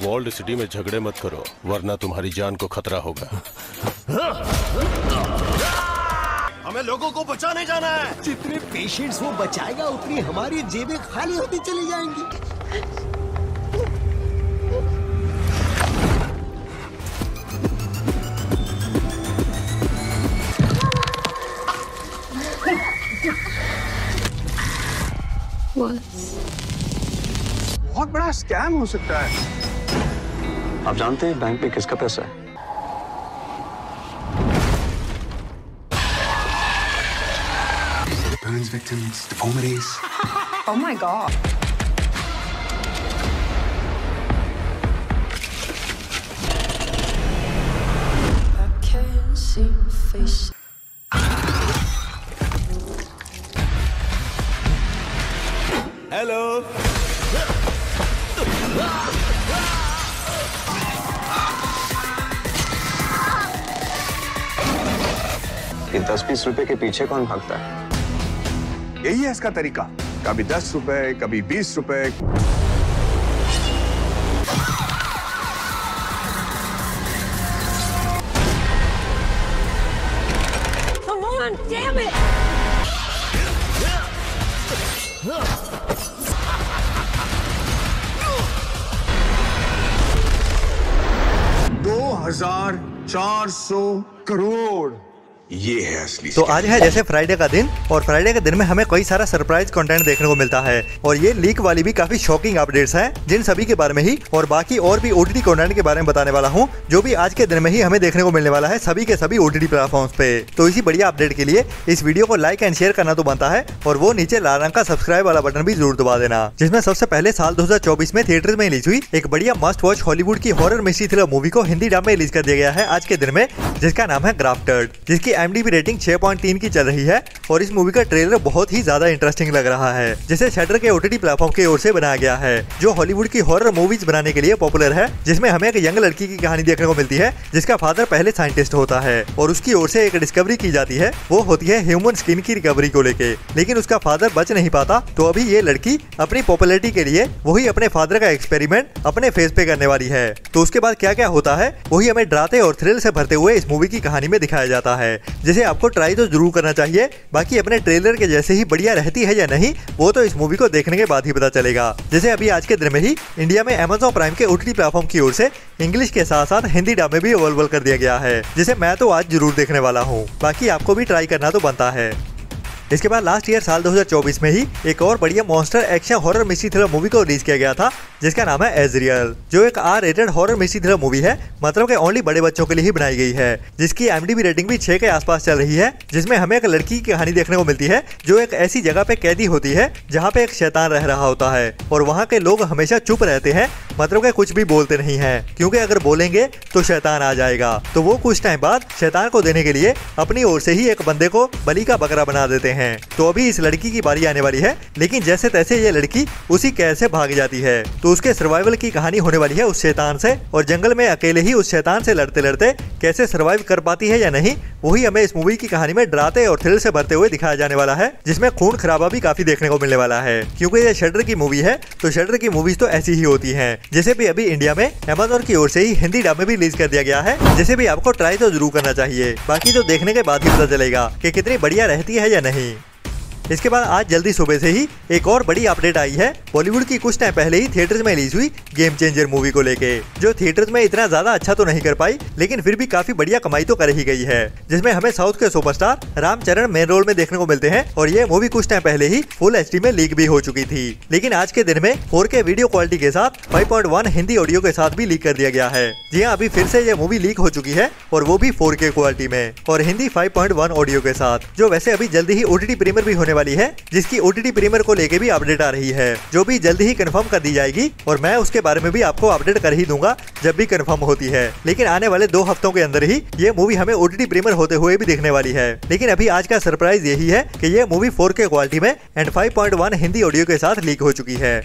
Walled city में झगड़े मत करो वरना तुम्हारी जान को खतरा होगा। हमें लोगों को बचाने जाना है। जितने पेशेंट्स वो बचाएगा उतनी हमारी जेबें खाली होती चली जाएंगी। बहुत बड़ा स्कैम हो सकता है। आप जानते हैं बैंक में किसका पैसा है? Burns victims, deformities. Oh my God. I can't see your face. Hello. ये 10-20 रुपए के पीछे कौन भागता है? यही है इसका तरीका, कभी 10 रुपए, कभी 20 रुपए। Come on, damn it! 2400 crore, ये है असली। तो आज है जैसे फ्राइडे का दिन और फ्राइडे के दिन में हमें कई सारा सरप्राइज कंटेंट देखने को मिलता है और ये लीक वाली भी काफी शॉकिंग अपडेट्स हैं जिन सभी के बारे में ही और बाकी और भी ओटीटी कंटेंट के बारे में बताने वाला हूँ जो भी आज के दिन में ही हमें देखने को मिलने वाला है सभी के सभी ओटीटी प्लेटफॉर्म्स पे। तो इसी बढ़िया अपडेट के लिए इस वीडियो को लाइक एंड शेयर करना तो बनता है और वो नीचे लाल रंग का सब्सक्राइब वाला बटन भी जरूर दबा देना। जिसमें सबसे पहले साल 2024 में थिएटर में रिलीज हुई एक बढ़िया मस्ट वॉच हॉलीवुड की हॉरर मिस्ट्री थ्रिलर मूवी को हिंदी डब में रिलीज कर दिया गया है आज के दिन में, जिसका नाम है ग्राफ्टेड, जिसकी IMDb रेटिंग 6.3 की चल रही है और इस मूवी का ट्रेलर बहुत ही ज्यादा इंटरेस्टिंग लग रहा है, जिसे शटर के ओटीटी प्लेटफॉर्म की ओर से बनाया गया है जो हॉलीवुड की हॉरर मूवीज बनाने के लिए पॉपुलर है। जिसमें हमें एक यंग लड़की की कहानी देखने को मिलती है जिसका फादर पहले साइंटिस्ट होता है और उसकी ओर से एक डिस्कवरी की जाती है, वो होती है ह्यूमन स्किन की रिकवरी को लेके, लेकिन उसका फादर बच नहीं पाता। तो अभी ये लड़की अपनी पॉपुलैरिटी के लिए वही अपने फादर का एक्सपेरिमेंट अपने फेस पे करने वाली है। तो उसके बाद क्या क्या होता है वही हमें डराते और थ्रिल से भरते हुए इस मूवी की कहानी में दिखाया जाता है, जिसे आपको ट्राई तो जरूर करना चाहिए। बाकी अपने ट्रेलर के जैसे ही बढ़िया रहती है या नहीं वो तो इस मूवी को देखने के बाद ही पता चलेगा। जैसे अभी आज के दिन में ही इंडिया में Amazon प्राइम के ओटीटी प्लेटफॉर्म की ओर से इंग्लिश के साथ साथ हिंदी डब में भी अवेलेबल कर दिया गया है, जिसे मैं तो आज जरूर देखने वाला हूँ। बाकी आपको भी ट्राई करना तो बनता है। इसके बाद लास्ट ईयर साल 2024 में ही एक और बढ़िया monster action horror mystery thriller movie को रिलीज किया गया था जिसका नाम है एजरियल, जो एक R-रेटेड हॉरर मिस्ट्री थ्रिलर मूवी है, मतलब कि ओनली बड़े बच्चों के लिए ही बनाई गई है, जिसकी IMDb रेटिंग भी 6 के आसपास चल रही है। जिसमें हमें एक लड़की की कहानी देखने को मिलती है जो एक ऐसी जगह पे कैदी होती है जहाँ पे एक शैतान रह रहा होता है और वहाँ के लोग हमेशा चुप रहते हैं, मतलब कि कुछ भी बोलते नहीं है क्योंकि अगर बोलेंगे तो शैतान आ जाएगा। तो वो कुछ टाइम बाद शैतान को देने के लिए अपनी ओर से ही एक बंदे को बलि का बकरा बना देते हैं। तो अभी इस लड़की की बारी आने वाली है, लेकिन जैसे तैसे ये लड़की उसी कैद से भाग जाती है। तो उसके सर्वाइवल की कहानी होने वाली है उस शैतान से और जंगल में अकेले ही उस शैतान से लड़ते लड़ते कैसे सर्वाइव कर पाती है या नहीं वही हमें इस मूवी की कहानी में डराते और थ्रिल से भरते हुए दिखाया जाने वाला है, जिसमें खून खराबा भी काफी देखने को मिलने वाला है क्योंकि ये शटर की मूवी है। तो शटर की मूवीज तो ऐसी ही होती हैं, जैसे भी अभी इंडिया में Amazon की ओर से ही हिंदी डब में भी रिलीज कर दिया गया है, जिसे भी आपको ट्राई तो जरूर करना चाहिए। बाकी तो देखने के बाद ही पता चलेगा कि कितनी बढ़िया रहती है या नहीं। इसके बाद आज जल्दी सुबह से ही एक और बड़ी अपडेट आई है बॉलीवुड की कुछ टाइम पहले ही थिएटर्स में रिलीज हुई गेम चेंजर मूवी को लेके, जो थिएटर्स में इतना ज्यादा अच्छा तो नहीं कर पाई लेकिन फिर भी काफी बढ़िया कमाई तो कर ही गई है। जिसमें हमें साउथ के सुपरस्टार रामचरण मेन रोल में देखने को मिलते हैं और ये मूवी कुछ टाइम पहले ही फुल HD में लीक भी हो चुकी थी, लेकिन आज के दिन में 4K वीडियो क्वालिटी के साथ 5.1 हिंदी ऑडियो के साथ भी लीक कर दिया गया है। जी हाँ, अभी फिर से ये मूवी लीक हो चुकी है और वो भी 4K क्वालिटी में और हिंदी 5.1 ऑडियो के साथ, जो वैसे अभी जल्दी ही OTT प्रीमियर भी होने वाली है, जिसकी OTT प्रीमियर को लेके भी अपडेट आ रही है जो भी जल्दी ही कंफर्म कर दी जाएगी और मैं उसके बारे में भी आपको अपडेट कर ही दूंगा जब भी कंफर्म होती है। लेकिन आने वाले 2 हफ्तों के अंदर ही ये मूवी हमें OTT प्रीमियर होते हुए भी देखने वाली है। लेकिन अभी आज का सरप्राइज यही है कि ये मूवी 4K क्वालिटी में एंड 5.1 हिंदी ऑडियो के साथ लीक हो चुकी है।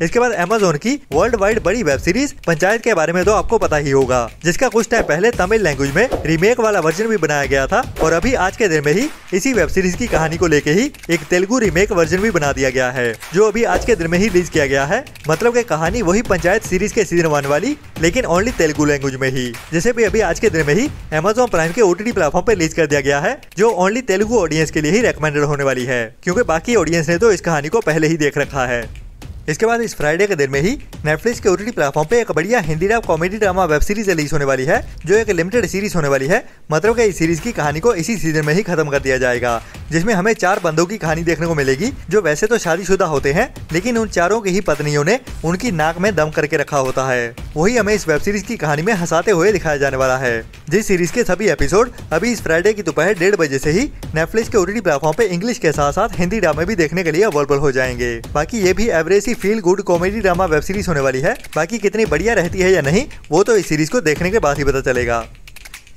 इसके बाद अमेज़न की वर्ल्ड वाइड बड़ी वेब सीरीज पंचायत के बारे में तो आपको पता ही होगा, जिसका कुछ टाइम पहले तमिल लैंग्वेज में रीमेक वाला वर्जन भी बनाया गया था और अभी आज के दिन में ही इसी वेब सीरीज की कहानी को लेके ही एक तेलुगु रीमेक वर्जन भी बना दिया गया है, जो अभी आज के दिन में ही रिलीज किया गया है। मतलब कि कहानी वही पंचायत सीरीज के सीजन 1 वाली, लेकिन ओनली तेलुगु लैंग्वेज में ही, जिसे भी अभी आज के दिन में ही अमेज़न प्राइम के OTT प्लेटफॉर्म पे रिलीज कर दिया गया है, जो ओनली तेलुगु ऑडियंस के लिए ही रेकमेंडेड होने वाली है, क्योंकि बाकी ऑडियंस ने तो इस कहानी को पहले ही देख रखा है। इसके बाद इस फ्राइडे के दिन में ही नेटफ्लिक्स के OTT प्लेटफॉर्म पे एक बढ़िया Hindi rap comedy drama web series release होने वाली है, जो एक लिमिटेड सीरीज होने वाली है। मतलब कि इस सीरीज की कहानी को इसी सीजन में ही खत्म कर दिया जाएगा, जिसमें हमें 4 बंदों की कहानी देखने को मिलेगी, जो वैसे तो शादीशुदा होते हैं, लेकिन उन चारों की ही पत्नियों ने उनकी नाक में दम करके रखा होता है। वही हमें इस वेब सीरीज की कहानी में हंसाते हुए दिखाया जाने वाला है। जिस सीरीज के सभी एपिसोड अभी इस फ्राइडे की दोपहर 1:30 बजे से ही नेटफ्लिक्स के OTT प्लेटफॉर्म पे इंग्लिश के साथ साथ हिंदी ड्रामे भी देखने के लिए अवेलेबल हो जाएंगे। बाकी ये भी एवरेज सी feel good comedy drama web series होने वाली है। बाकी कितनी बढ़िया रहती है या नहीं, वो तो इस सीरीज को देखने के बाद ही पता चलेगा।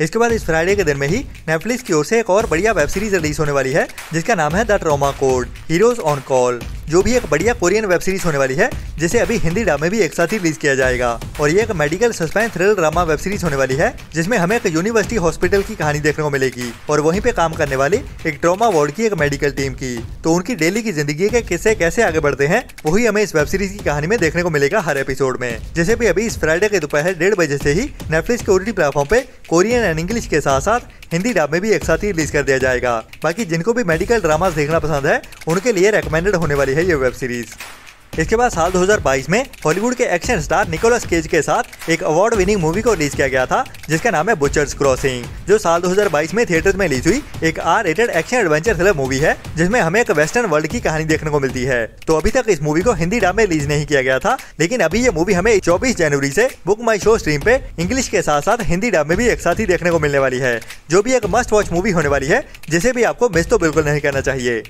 इसके बाद इस फ्राइडे के दिन में ही नेटफ्लिक्स की ओर से एक और बढ़िया वेब सीरीज रिलीज होने वाली है, जिसका नाम है the trauma code heroes on call, जो भी एक बढ़िया कोरियन वेब सीरीज होने वाली है, जिसे अभी हिंदी ड्रामे भी एक साथ ही रिलीज किया जाएगा। और ये एक medical suspense thrill drama web series होने वाली है, जिसमें हमें एक यूनिवर्सिटी हॉस्पिटल की कहानी देखने को मिलेगी और वहीं पे काम करने वाली एक ट्रॉमा वार्ड की एक मेडिकल टीम की। तो उनकी डेली की जिंदगी के किस्से कैसे आगे बढ़ते हैं, वही हमें इस वेब सीरीज की कहानी में देखने को मिलेगा हर एपिसोड में। जैसे भी अभी इस फ्राइडे के दोपहर 1:30 बजे से ही नेटफ्लिक्स के OTT प्लेटफॉर्म पे कोरियन एंड इंग्लिश के साथ साथ हिंदी ड्रामे भी एक साथ ही रिलीज कर दिया जाएगा। बाकी जिनको भी मेडिकल ड्रामा देखना पसंद है, उनके लिए रेकमेंडेड होने वाली है ये वेब सीरीज। इसके बाद साल 2022 में हॉलीवुड के एक्शन स्टार निकोलस केज के साथ एक अवार्ड विनिंग मूवी को रिलीज किया गया था, जिसका नाम है बुचर्स क्रॉसिंग, जो साल 2022 में थिएटर्स में रिलीज हुई एक R-rated action adventure thriller movie है, जिसमें हमें एक वेस्टर्न वर्ल्ड की कहानी देखने को मिलती है। तो अभी तक इस मूवी को हिंदी ड्रामे रिलीज नहीं किया गया था, लेकिन अभी ये मूवी हमें 24 जनवरी से बुक माई शो स्ट्रीम पे इंग्लिश के साथ साथ हिंदी ड्रामे भी एक साथ ही देखने को मिलने वाली है, जो भी एक मस्ट वॉच मूवी होने वाली है, जिसे भी आपको मिस तो बिल्कुल नहीं करना चाहिए।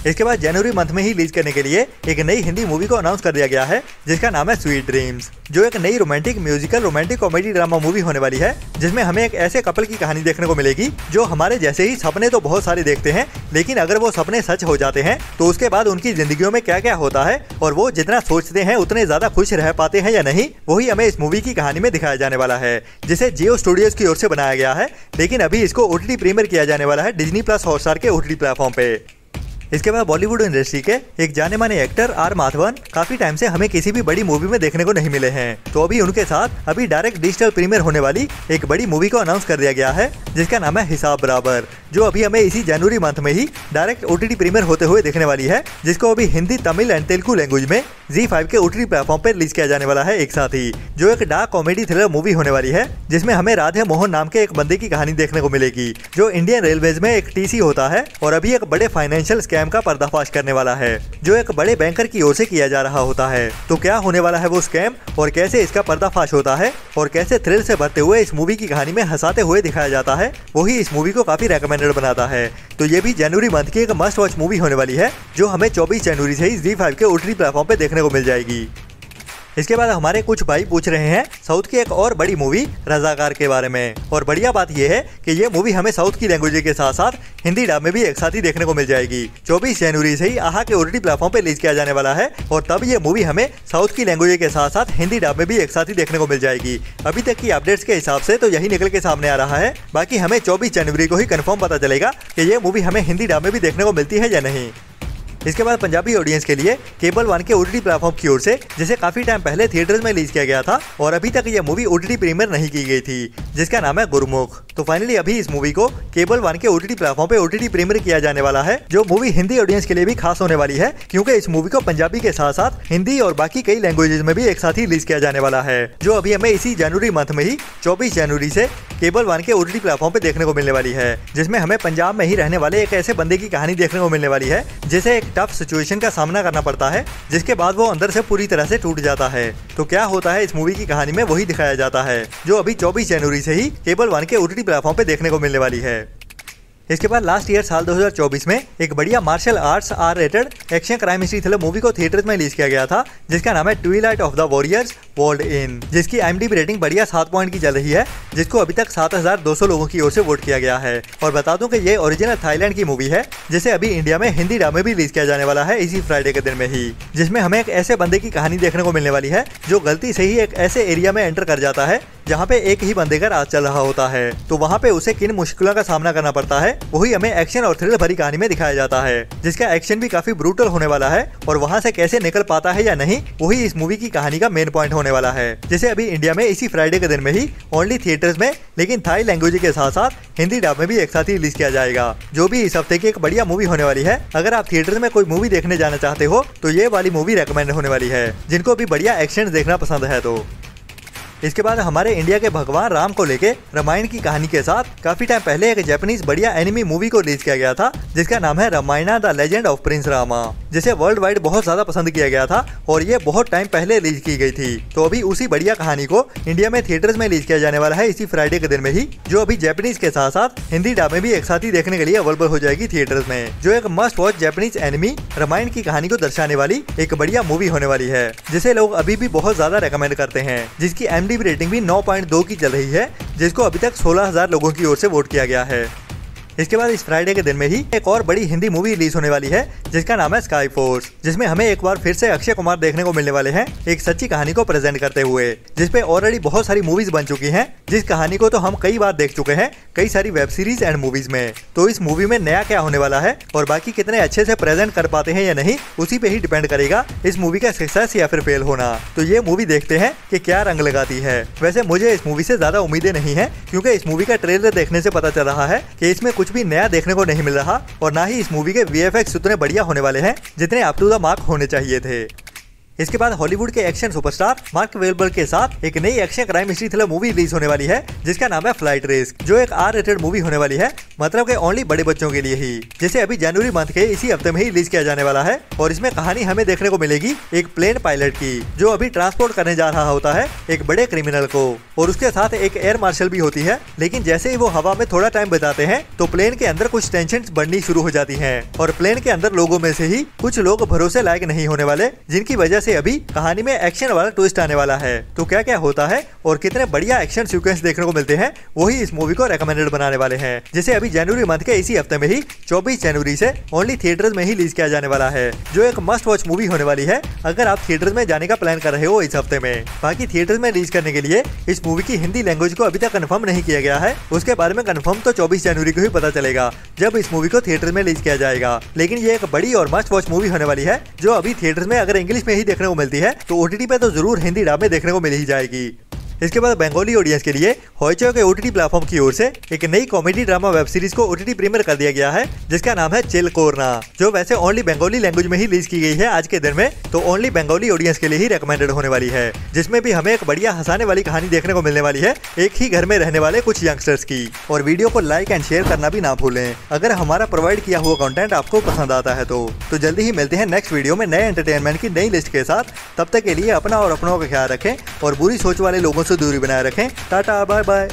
इसके बाद जनवरी मंथ में ही रिलीज करने के लिए एक नई हिंदी मूवी को अनाउंस कर दिया गया है, जिसका नाम है स्वीट ड्रीम्स, जो एक नई romantic musical romantic comedy drama movie होने वाली है, जिसमें हमें एक ऐसे कपल की कहानी देखने को मिलेगी, जो हमारे जैसे ही सपने तो बहुत सारे देखते हैं, लेकिन अगर वो सपने सच हो जाते हैं तो उसके बाद उनकी जिंदगियों में क्या क्या होता है और वो जितना सोचते हैं उतने ज्यादा खुश रह पाते हैं या नहीं, वही हमें इस मूवी की कहानी में दिखाया जाने वाला है, जिसे जियो स्टूडियोज की ओर से बनाया गया है। लेकिन अभी इसको OTT प्रीमियर किया जाने वाला है Disney+ हॉटस्टार के OTT प्लेटफॉर्म पे। इसके बाद बॉलीवुड इंडस्ट्री के एक जाने माने एक्टर R माधवन काफी टाइम से हमें किसी भी बड़ी मूवी में देखने को नहीं मिले हैं, तो अभी उनके साथ अभी डायरेक्ट डिजिटल प्रीमियर होने वाली एक बड़ी मूवी को अनाउंस कर दिया गया है, जिसका नाम है हिसाब बराबर, जो अभी हमें इसी जनवरी मंथ में ही डायरेक्ट OTT प्रीमियर होते हुए देखने वाली है, जिसको अभी हिंदी, तमिल एंड तेलुगु लैंग्वेज में ZEE5 के OTT प्लेटफॉर्म पर रिलीज किया जाने वाला है एक साथ ही, जो एक डार्क कॉमेडी थ्रिलर मूवी होने वाली है, जिसमें हमें राधे मोहन नाम के एक बंदे की कहानी देखने को मिलेगी, जो इंडियन रेलवेज में एक TC होता है और अभी एक बड़े फाइनेंशियल स्कैम का पर्दाफाश करने वाला है, जो एक बड़े बैंकर की ओर से किया जा रहा होता है। तो क्या होने वाला है वो स्कैम और कैसे इसका पर्दाफाश होता है और कैसे थ्रिल से भरते हुए इस मूवी की कहानी में हंसाते हुए दिखाया जाता है, वही इस मूवी को काफी रेकमेंडेड बनाता है। तो ये भी जनवरी मंथ की एक मस्ट वॉच मूवी होने वाली है, जो हमें 24 जनवरी से ही ZEE5 के OTT प्लेटफॉर्म पे देखने को मिल जाएगी। इसके बाद हमारे कुछ भाई पूछ रहे हैं साउथ की एक और बड़ी मूवी रजाकार के बारे में, और बढ़िया बात यह है कि ये मूवी हमें साउथ की लैंग्वेज के साथ साथ हिंदी ड्रामे भी एक साथ ही देखने को मिल जाएगी। 24 जनवरी से ही आहा के OTT प्लेटफॉर्म पे रिलीज किया जाने वाला है, और तब ये मूवी हमें साउथ की लैंग्वेज के साथ साथ हिंदी ड्रामे भी एक साथ ही देखने को मिल जाएगी। अभी तक की अपडेट्स के हिसाब से तो यही निकल के सामने आ रहा है, बाकी हमें 24 जनवरी को ही कंफर्म पता चलेगा कि ये मूवी हमें हिंदी ड्रामे भी देखने को मिलती है या नहीं। इसके बाद पंजाबी ऑडियंस के लिए केबल 1 के OTT प्लेटफॉर्म की ओर से, जिसे काफी टाइम पहले थिएटर्स में रिलीज किया गया था और अभी तक ये मूवी OTT प्रीमियर नहीं की गई थी, जिसका नाम है गुरमुख। तो फाइनली अभी इस मूवी को केबल 1 के OTT प्लेटफॉर्म पे OTT प्रीमियर किया जाने वाला है, जो मूवी हिंदी ऑडियंस के लिए भी खास होने वाली है, क्योंकि इस मूवी को पंजाबी के साथ साथ हिंदी और बाकी कई लैंग्वेजेस में भी एक साथ ही रिलीज किया जाने वाला है, जो अभी हमें इसी जनवरी मंथ में ही 24 जनवरी से केबल 1 के OTT प्लेटफॉर्म पे देखने को मिलने वाली है, जिसमें हमें पंजाब में ही रहने वाले एक ऐसे बंदे की कहानी देखने को मिलने वाली है, जिसे एक टफ सिचुएशन का सामना करना पड़ता है, जिसके बाद वो अंदर से पूरी तरह से टूट जाता है। तो क्या होता है इस मूवी की कहानी में, वही दिखाया जाता है, जो अभी 24 जनवरी से ही केबल 1 के OTT प्लेटफॉर्म पे देखने को मिलने वाली है। इसके बाद लास्ट ईयर साल 2024 में एक बढ़िया martial arts R rated action crime history thriller movie को थिएटर्स में रिलीज किया गया था, जिसका नाम है twilight of the warriors walled in, जिसकी IMDb रेटिंग बढ़िया 7 पॉइंट की चल रही है, जिसको अभी तक 7200 लोगों की ओर से वोट किया गया है। और बता दूं कि ये ओरिजिनल थाईलैंड की मूवी है, जिसे अभी इंडिया में हिंदी डब में भी रिलीज किया जाने वाला है इसी फ्राइडे के दिन में ही, जिसमें हमें एक ऐसे बंदे की कहानी देखने को मिलने वाली है जो गलती से ही एक ऐसे एरिया में एंटर कर जाता है जहाँ पे एक ही बंदे का राज चल रहा होता है। तो वहाँ पे उसे किन मुश्किलों का सामना करना पड़ता है वही हमें एक्शन और थ्रिल भरी कहानी में दिखाया जाता है, जिसका एक्शन भी काफी ब्रूटल होने वाला है और वहाँ से कैसे निकल पाता है या नहीं वही इस मूवी की कहानी का मेन पॉइंट होने वाला है, जिसे अभी इंडिया में इसी फ्राइडे के दिन में ही ओनली थिएटर्स में लेकिन थाई लैंग्वेज के साथ साथ हिंदी डब में भी एक साथ ही रिलीज किया जाएगा, जो भी इस हफ्ते की एक बढ़िया मूवी होने वाली है। अगर आप थिएटर्स में कोई मूवी देखने जाना चाहते हो तो ये वाली मूवी रेकमेंड होने वाली है, जिनको भी बढ़िया एक्शन देखना पसंद है। तो इसके बाद हमारे इंडिया के भगवान राम को लेके रामायण की कहानी के साथ काफी टाइम पहले एक जापानीज बढ़िया एनिमी मूवी को रिलीज किया गया था, जिसका नाम है Ramayana the legend of prince Rama, जिसे वर्ल्ड वाइड बहुत ज्यादा पसंद किया गया था और ये बहुत टाइम पहले रिलीज की गई थी। तो अभी उसी बढ़िया कहानी को इंडिया में थिएटर्स में रिलीज किया जाने वाला है इसी फ्राइडे के दिन में ही, जो अभी जापानीज के साथ साथ हिंदी डब में भी एक साथ ही देखने के लिए अवेलेबल हो जाएगी थिएटर्स में, जो एक must watch Japanese anime Ramayana की कहानी को दर्शाने वाली एक बढ़िया मूवी होने वाली है, जिसे लोग अभी भी बहुत ज्यादा रेकमेंड करते हैं, जिसकी IMDb रेटिंग भी 9.2 की चल रही है, जिसको अभी तक 16,000 लोगों की ओर से वोट किया गया है। इसके बाद इस फ्राइडे के दिन में ही एक और बड़ी हिंदी मूवी रिलीज होने वाली है, जिसका नाम है स्काई फोर्स, जिसमें हमें एक बार फिर से अक्षय कुमार देखने को मिलने वाले हैं एक सच्ची कहानी को प्रेजेंट करते हुए, जिसपे ऑलरेडी बहुत सारी मूवीज बन चुकी हैं, जिस कहानी को तो हम कई बार देख चुके हैं कई सारी वेब सीरीज एंड मूवीज में। तो इस मूवी में नया क्या होने वाला है और बाकी कितने अच्छे से प्रेजेंट कर पाते हैं या नहीं, उसी पे ही डिपेंड करेगा इस मूवी का सक्सेस या फिर फेल होना। तो ये मूवी देखते हैं कि क्या रंग लगाती है। वैसे मुझे इस मूवी से ज्यादा उम्मीदें नहीं है, क्योंकि इस मूवी का ट्रेलर देखने से पता चल रहा है कि इसमें कुछ भी नया देखने को नहीं मिल रहा और ना ही इस मूवी के VFX उतने बढ़िया होने वाले हैं जितने अप टू द मार्क होने चाहिए थे। इसके बाद हॉलीवुड के एक्शन सुपरस्टार मार्क वेलबर्ग के साथ एक नई action crime history thriller movie release होने वाली है, जिसका नाम है फ्लाइट रिस्क, जो एक R रेटेड मूवी होने वाली है, मतलब कि ओनली बड़े बच्चों के लिए ही, जिसे अभी जनवरी मंथ के इसी हफ्ते में ही रिलीज किया जाने वाला है। और इसमें कहानी हमें देखने को मिलेगी एक प्लेन पायलट की, जो अभी ट्रांसपोर्ट करने जा रहा होता है एक बड़े क्रिमिनल को, और उसके साथ एक एयर मार्शल भी होती है। लेकिन जैसे ही वो हवा में थोड़ा टाइम बिताते हैं तो प्लेन के अंदर कुछ टेंशन बढ़नी शुरू हो जाती है, और प्लेन के अंदर लोगों में से ही कुछ लोग भरोसे लायक नहीं होने वाले, जिनकी वजह से अभी कहानी एक्शन वाला ट्विस्ट आने वाला है। तो क्या क्या होता है और कितने बढ़िया एक्शन सीक्वेंस देखने को मिलते हैं, वही इस मूवी को रेकमेंडेड बनाने वाले हैं, जिसे अभी जनवरी मंथ के इसी हफ्ते में ही 24 जनवरी से ओनली थिएटर्स में ही रिलीज किया जाने वाला है, जो एक मस्ट वॉच मूवी होने वाली है अगर आप थिएटर्स में जाने का प्लान कर रहे हो इस हफ्ते में। बाकी थिएटर्स में रिलीज करने के लिए इस मूवी की हिंदी लैंग्वेज को अभी तक कंफर्म नहीं किया गया है, उसके बारे में कंफर्म तो 24 जनवरी को ही पता चलेगा जब इस मूवी को थिएटर में रिलीज किया जाएगा। लेकिन ये एक बड़ी और मस्ट वॉच मूवी होने वाली है, जो अभी थिएटर्स में अगर इंग्लिश में ही देखने को मिलती है तो OTT पे तो जरूर हिंदी डब में देखने को मिल ही जाएगी। इसके बाद बंगाली ऑडियंस के लिए हॉइचो के OTT प्लेटफॉर्म की ओर से एक नई कॉमेडी ड्रामा वेब सीरीज को OTT प्रीमियर कर दिया गया है, जिसका नाम है चिल कोरना, जो वैसे ओनली बंगाली लैंग्वेज में ही रिलीज की गई है आज के दिन में, तो ओनली बंगाली ऑडियंस के लिए ही रेकमेंडेड होने वाली है, जिसमें भी हमें एक बढ़िया हंसाने वाली कहानी देखने को मिलने वाली है एक ही घर में रहने वाले कुछ यंगस्टर्स की। और वीडियो को लाइक एंड शेयर करना भी ना भूलें अगर हमारा प्रोवाइड किया हुआ कंटेंट आपको पसंद आता है। तो जल्दी ही मिलते हैं नेक्स्ट वीडियो में नए एंटरटेनमेंट की नई लिस्ट के साथ। तब तक के लिए अपना और अपनों का ख्याल रखें और बुरी सोच वाले लोगों से दूरी बनाए रखें। Tata bye bye.